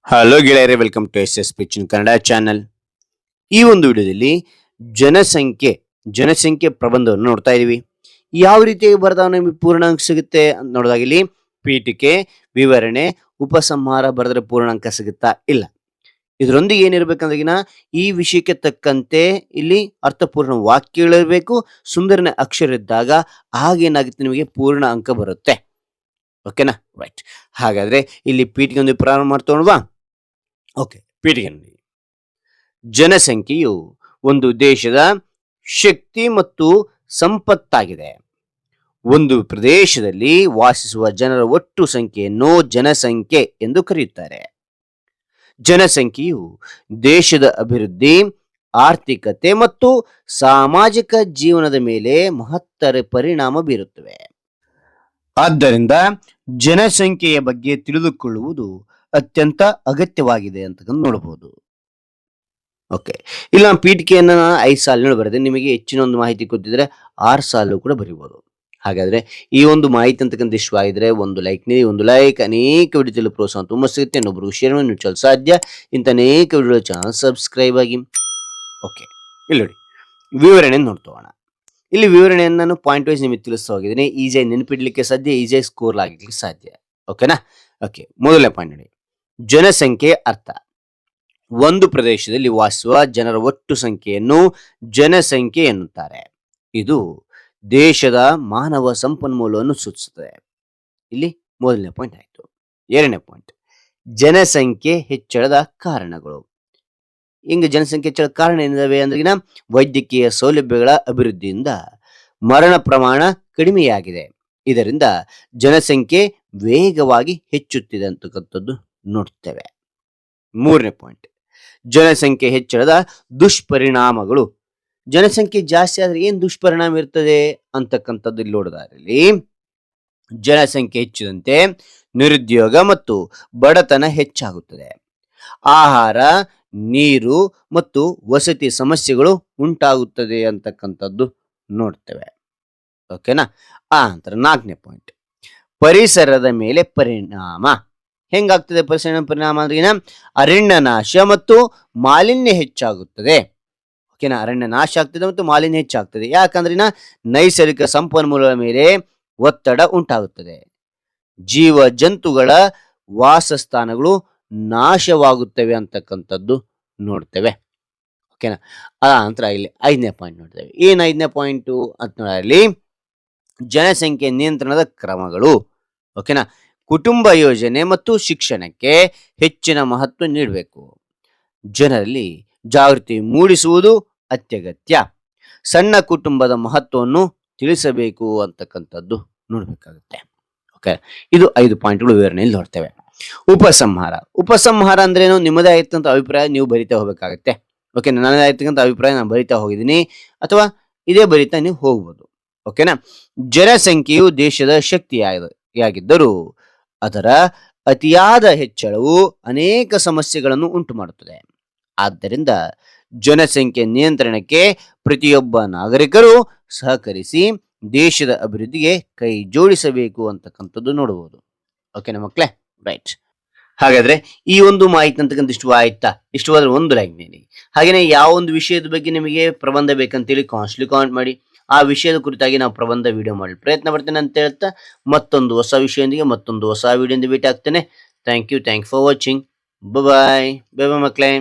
Hello ಗೆಳೆಯರೆ, welcome to S pitch Kannada channel. ಈ ಒಂದು ವಿಡಿಯೋದಲ್ಲಿ ಜನಸಂಖ್ಯೆ ಜನಸಂಖ್ಯೆ ಪ್ರಬಂಧವನ್ನು ನೋಡ್ತಾ ಇದೀವಿ. ಯಾವ ರೀತಿಯಾಗಿ ಬರೆದಾಗ ನಮಗೆ ಪೂರ್ಣಾಂಕ ಸಿಗುತ್ತೆ ಅಂತ ನೋಡಿದಾಗ ಇಲ್ಲಿ ಪೀಠಿಕೆ, ವಿವರಣೆ, ಉಪಸಂಹಾರ ಬರೆದ್ರೆ ಪೂರ್ಣಾಂಕ ಸಿಗುತ್ತಾ? ಇಲ್ಲ. ಇದರೊಂದಿಗೆ ಏನಿರ್ಬೇಕಂದ್ರೆಗಿನ ಈ ವಿಷಯಕ್ಕೆ ತಕ್ಕಂತೆ ಇಲ್ಲಿ ಅರ್ಥಪೂರ್ಣ ವಾಕ್ಯಗಳಿರಬೇಕು, ಸುಂದರನ ಅಕ್ಷರ ಇದ್ದಾಗ ಆಗೇನಾಗುತ್ತೆ ನಿಮಗೆ ಪೂರ್ಣ ಅಂಕ ಬರುತ್ತೆ. ಓಕೆನಾ? ರೈಟ್. ಹಾಗಾದ್ರೆ ಇಲ್ಲಿ ಪೀಠಿಕೆ ಒಂದು ಪ್ರಾರಂಭ ಮಾಡ್ತೋಣವಾ? ಓಕೆ, ಪೀಠಿಕೆ ನೋಡಿ. ಜನಸಂಖ್ಯೆಯು ಒಂದು ದೇಶದ ಶಕ್ತಿ ಮತ್ತು ಸಂಪತ್ತಾಗಿದೆ. ಒಂದು ಪ್ರದೇಶದಲ್ಲಿ ವಾಸಿಸುವ ಜನರ ಒಟ್ಟು ಸಂಖ್ಯೆಯನ್ನು ಜನಸಂಖ್ಯೆ ಎಂದು ಕರೆಯುತ್ತಾರೆ. ಜನಸಂಖ್ಯೆಯು ದೇಶದ ಅಭಿವೃದ್ಧಿ, ಆರ್ಥಿಕತೆ ಮತ್ತು ಸಾಮಾಜಿಕ ಜೀವನದ ಮೇಲೆ ಮಹತ್ತರ ಪರಿಣಾಮ ಬೀರುತ್ತವೆ. ಆದ್ದರಿಂದ ಜನಸಂಖ್ಯೆಯ ಬಗ್ಗೆ ತಿಳಿದುಕೊಳ್ಳುವುದು ಅತ್ಯಂತ ಅಗತ್ಯವಾಗಿದೆ ಅಂತ ನೋಡಬಹುದು. ಓಕೆ, ಇಲ್ಲ ನಾನು ಪೀಠಿಕೆಯನ್ನ 5 ಸಾಲಿನಲ್ಲಿ ಬರೆದೆ. ನಿಮಗೆ ಹೆಚ್ಚಿನ ಒಂದು ಮಾಹಿತಿ ಗೊತ್ತಿದ್ರೆ 6 ಸಾಲು ಕೂಡ ಬರೀಬಹುದು. ಹಾಗಾದ್ರೆ ಈ ಒಂದು ಮಾಹಿತಿ ಅಂತಕ್ಕಂಥ ಇಷ್ಟವಾಗಿದ್ರೆ ಒಂದು ಲೈಕ್ ನೀಡಿ. ಒಂದು ಲೈಕ್ ಅನೇಕ ವಿಡಿಯೋದಲ್ಲಿ ಪ್ರೋತ್ಸಾಹ ತುಂಬಾ ಸಿಗುತ್ತೆ. ಇನ್ನೊಬ್ರು ಶೇರ್ ಮಾಡಿ ನೀವು ಸಾಧ್ಯ. ಇಂಥ ಅನೇಕ ವಿಡಿಯೋ ಚಾನಲ್ ಸಬ್ಸ್ಕ್ರೈಬ್ ಆಗಿ. ಓಕೆ, ಇಲ್ಲಿ ನೋಡಿ ವಿವರಣೆ ನೋಡ್ತೋಣ. ಇಲ್ಲಿ ವಿವರಣೆಯನ್ನು ನಾನು ಪಾಯಿಂಟ್ ವೈಸ್ ನಿಮಗೆ ತಿಳಿಸ್ತಾ ಹೋಗಿದ್ದೀನಿ. ಈಸಿಯಾಗಿ ನೆನಪಿಡ್ಲಿಕ್ಕೆ ಸಾಧ್ಯ, ಈಸಿಯಾಗಿ ಸ್ಕೋರ್ ಆಗಲಿಕ್ಕೆ ಸಾಧ್ಯ. ಓಕೆನಾ? ಓಕೆ, ಮೊದಲನೇ ಪಾಯಿಂಟ್ ನೋಡಿ. ಜನಸಂಖ್ಯೆ ಅರ್ಥ: ಒಂದು ಪ್ರದೇಶದಲ್ಲಿ ವಾಸಿಸುವ ಜನರ ಒಟ್ಟು ಸಂಖ್ಯೆಯನ್ನು ಜನಸಂಖ್ಯೆ ಎನ್ನುತ್ತಾರೆ. ಇದು ದೇಶದ ಮಾನವ ಸಂಪನ್ಮೂಲವನ್ನು ಸೂಚಿಸುತ್ತದೆ. ಇಲ್ಲಿ ಮೊದಲನೇ ಪಾಯಿಂಟ್ ಆಯಿತು. ಎರಡನೇ ಪಾಯಿಂಟ್, ಜನಸಂಖ್ಯೆ ಹೆಚ್ಚಳದ ಕಾರಣಗಳು. ಹಿಂಗೆ ಜನಸಂಖ್ಯೆ ಹೆಚ್ಚಳ ಕಾರಣ ಏನಿದಾವೆ ಅಂದ್ರೆ ವೈದ್ಯಕೀಯ ಸೌಲಭ್ಯಗಳ ಅಭಿವೃದ್ಧಿಯಿಂದ ಮರಣ ಪ್ರಮಾಣ ಕಡಿಮೆಯಾಗಿದೆ. ಇದರಿಂದ ಜನಸಂಖ್ಯೆ ವೇಗವಾಗಿ ಹೆಚ್ಚುತ್ತಿದೆ ಅಂತಕ್ಕಂಥದ್ದು ನೋಡ್ತೇವೆ. ಮೂರನೇ ಪಾಯಿಂಟ್, ಜನಸಂಖ್ಯೆ ಹೆಚ್ಚಳದ ದುಷ್ಪರಿಣಾಮಗಳು. ಜನಸಂಖ್ಯೆ ಜಾಸ್ತಿ ಆದ್ರೆ ಏನ್ ದುಷ್ಪರಿಣಾಮ ಇರ್ತದೆ ಅಂತಕ್ಕಂಥದ್ದು ಇಲ್ಲಿ ನೋಡೋದಾರಲ್ಲಿ, ಜನಸಂಖ್ಯೆ ಹೆಚ್ಚಿದಂತೆ ನಿರುದ್ಯೋಗ ಮತ್ತು ಬಡತನ ಹೆಚ್ಚಾಗುತ್ತದೆ. ಆಹಾರ, ನೀರು ಮತ್ತು ವಸತಿ ಸಮಸ್ಯೆಗಳು ಉಂಟಾಗುತ್ತದೆ ಅಂತಕ್ಕಂಥದ್ದು ನೋಡ್ತೇವೆ. ಓಕೆನಾ? ನಂತರ 4ನೇ ಪಾಯಿಂಟ್, ಪರಿಸರದ ಮೇಲೆ ಪರಿಣಾಮ. ಹೆಂಗಾಗ್ತದೆ ಪರಿಣಾಮ ಅಂದ್ರೆ ಅರಣ್ಯ ನಾಶ ಮತ್ತು ಮಾಲಿನ್ಯ ಹೆಚ್ಚಾಗುತ್ತದೆ. ಓಕೆನಾ? ಅರಣ್ಯ ನಾಶ ಆಗ್ತದೆ ಮತ್ತು ಮಾಲಿನ್ಯ ಹೆಚ್ಚಾಗ್ತದೆ. ಯಾಕಂದ್ರೆ ನೈಸರ್ಗಿಕ ಸಂಪನ್ಮೂಲಗಳ ಮೇಲೆ ಒತ್ತಡ ಉಂಟಾಗುತ್ತದೆ. ಜೀವ ಜಂತುಗಳ ವಾಸಸ್ಥಾನಗಳು ನಾಶವಾಗುತ್ತವೆ ಅಂತಕ್ಕಂಥದ್ದು ನೋಡ್ತೇವೆ. ಓಕೆನಾ? ನಂತರ ಇಲ್ಲಿ 5ನೇ ಪಾಯಿಂಟ್ ನೋಡ್ತೇವೆ. ಏನ್ 5ನೇ ಪಾಯಿಂಟು ಅಂತ ನೋಡಲಿ, ಜನಸಂಖ್ಯೆ ನಿಯಂತ್ರಣದ ಕ್ರಮಗಳು. ಓಕೆನಾ? ಕುಟುಂಬ ಯೋಜನೆ ಮತ್ತು ಶಿಕ್ಷಣಕ್ಕೆ ಹೆಚ್ಚಿನ ಮಹತ್ವ ನೀಡಬೇಕು. ಜನರಲ್ಲಿ ಜಾಗೃತಿ ಮೂಡಿಸುವುದು ಅತ್ಯಗತ್ಯ. ಸಣ್ಣ ಕುಟುಂಬದ ಮಹತ್ವವನ್ನು ತಿಳಿಸಬೇಕು ಅಂತಕ್ಕಂಥದ್ದು ನೋಡ್ಬೇಕಾಗುತ್ತೆ. ಓಕೆ, ಇದು 5 ಪಾಯಿಂಟ್ಗಳು ವಿವರಣೆಯಲ್ಲಿ ನೋಡ್ತೇವೆ. ಉಪಸಂಹಾರ ಅಂದ್ರೇನು? ನಿಮ್ಮದೇ ಆಗಿರ್ತಕ್ಕಂಥ ಅಭಿಪ್ರಾಯ ನೀವು ಬರಿತಾ ಹೋಗ್ಬೇಕಾಗತ್ತೆ. ಓಕೆ, ನನ್ನದೇ ಆಗಿರ್ತಕ್ಕಂಥ ಅಭಿಪ್ರಾಯ ನಾನು ಬರಿತಾ ಹೋಗಿದ್ದೀನಿ, ಅಥವಾ ಇದೇ ಬರಿತಾ ನೀವು ಹೋಗ್ಬೋದು. ಓಕೆನಾ? ಜನಸಂಖ್ಯೆಯು ದೇಶದ ಶಕ್ತಿಯಾಗಿದ್ದರೂ ಅದರ ಅತಿಯಾದ ಹೆಚ್ಚಳವು ಅನೇಕ ಸಮಸ್ಯೆಗಳನ್ನು ಉಂಟು ಮಾಡುತ್ತದೆ. ಆದ್ದರಿಂದ ಜನಸಂಖ್ಯೆ ನಿಯಂತ್ರಣಕ್ಕೆ ಪ್ರತಿಯೊಬ್ಬ ನಾಗರಿಕರು ಸಹಕರಿಸಿ ದೇಶದ ಅಭಿವೃದ್ಧಿಗೆ ಕೈ ಜೋಡಿಸಬೇಕು ಅಂತಕ್ಕಂಥದ್ದು ನೋಡಬಹುದು. ಓಕೆನಾ ಮಕ್ಕಳೇ? ರೈಟ್. ಹಾಗಾದ್ರೆ ಈ ಒಂದು ಮಾಹಿತಿ ಅಂತಕ್ಕಂಥ ಇಷ್ಟವಾಯ್ತಾ? ಇಷ್ಟವಾದ್ರೆ ಒಂದು ಲೈಕ್ ನೀಡಿ. ಹಾಗೇನೆ ಯಾವ ಒಂದು ವಿಷಯದ ಬಗ್ಗೆ ನಿಮಗೆ ಪ್ರಬಂಧ ಬೇಕಂತೇಳಿ ಕಾಮೆಂಟ್ ಮಾಡಿ. ಆ ವಿಷಯದ ಕುರಿತಾಗಿ ನಾವು ಪ್ರಬಂಧ ವಿಡಿಯೋ ಮಾಡಲು ಪ್ರಯತ್ನ ಪಡ್ತೇನೆ ಅಂತ ಹೇಳ್ತಾ, ಮತ್ತೊಂದು ಹೊಸ ವಿಷಯದೊಂದಿಗೆ ಮತ್ತೊಂದು ಹೊಸ ವಿಡಿಯೋದಿಂದ ಭೇಟಿ ಆಗ್ತೇನೆ. Thank you for watching. Bye ಮಕ್ಕಳೇ.